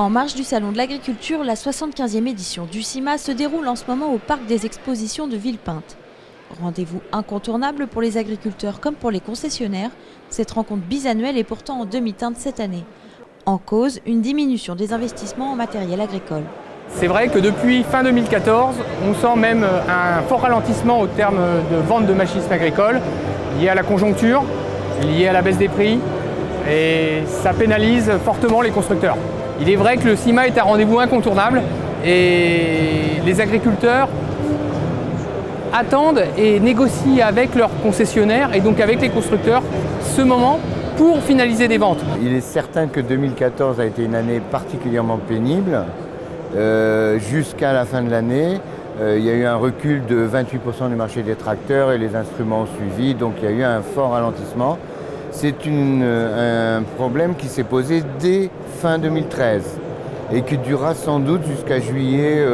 En marge du Salon de l'Agriculture, la 75e édition du CIMA se déroule en ce moment au Parc des Expositions de Villepinte. Rendez-vous incontournable pour les agriculteurs comme pour les concessionnaires, cette rencontre bisannuelle est pourtant en demi-teinte cette année. En cause, une diminution des investissements en matériel agricole. C'est vrai que depuis fin 2014, on sent même un fort ralentissement au terme de vente de machinismes agricoles, lié à la conjoncture, lié à la baisse des prix, et ça pénalise fortement les constructeurs. Il est vrai que le CIMA est un rendez-vous incontournable et les agriculteurs attendent et négocient avec leurs concessionnaires et donc avec les constructeurs ce moment pour finaliser des ventes. Il est certain que 2014 a été une année particulièrement pénible. Jusqu'à la fin de l'année, il y a eu un recul de 28% du marché des tracteurs et les instruments ont suivi, donc il y a eu un fort ralentissement. C'est un problème qui s'est posé dès fin 2013 et qui durera sans doute jusqu'à juillet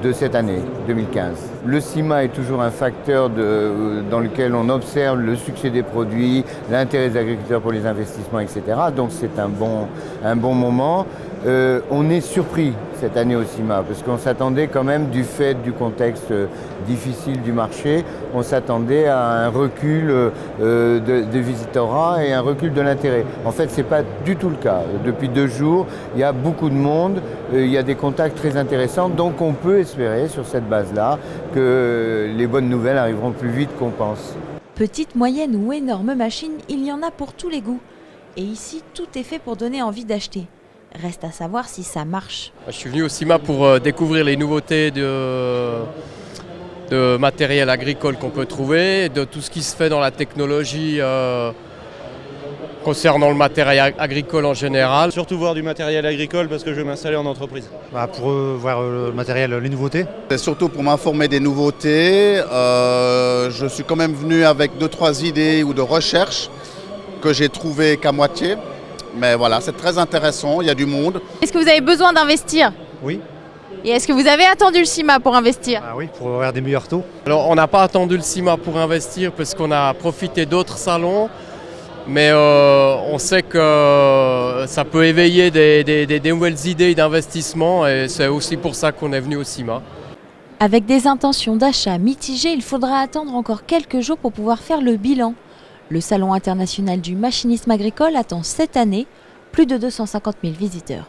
de cette année, 2015. Le CIMA est toujours un facteur dans lequel on observe le succès des produits, l'intérêt des agriculteurs pour les investissements, etc. Donc c'est un bon moment. On est surpris cette année au CIMA parce qu'on s'attendait quand même, du fait du contexte difficile du marché, on s'attendait à un recul des visitorats et un recul de l'intérêt. En fait, ce n'est pas du tout le cas. Depuis 2 jours, il y a beaucoup de monde, il y a des contacts très intéressants, donc on peut espérer sur cette base-là que les bonnes nouvelles arriveront plus vite qu'on pense. Petite, moyenne ou énorme machine, il y en a pour tous les goûts. Et ici, tout est fait pour donner envie d'acheter. Reste à savoir si ça marche. Je suis venu au CIMA pour découvrir les nouveautés de matériel agricole qu'on peut trouver, de tout ce qui se fait dans la technologie concernant le matériel agricole en général. Surtout voir du matériel agricole parce que je vais m'installer en entreprise. Pour voir le matériel, les nouveautés. C'est surtout pour m'informer des nouveautés. Je suis quand même venu avec 2-3 idées ou de recherches que j'ai trouvées qu'à moitié. Mais voilà, c'est très intéressant, il y a du monde. Est-ce que vous avez besoin d'investir ? Oui. Et est-ce que vous avez attendu le CIMA pour investir ? Oui, pour avoir des meilleurs taux. Alors on n'a pas attendu le CIMA pour investir parce qu'on a profité d'autres salons, mais on sait que ça peut éveiller des nouvelles idées d'investissement et c'est aussi pour ça qu'on est venu au CIMA. Avec des intentions d'achat mitigées, il faudra attendre encore quelques jours pour pouvoir faire le bilan. Le Salon international du machinisme agricole attend cette année plus de 250 000 visiteurs.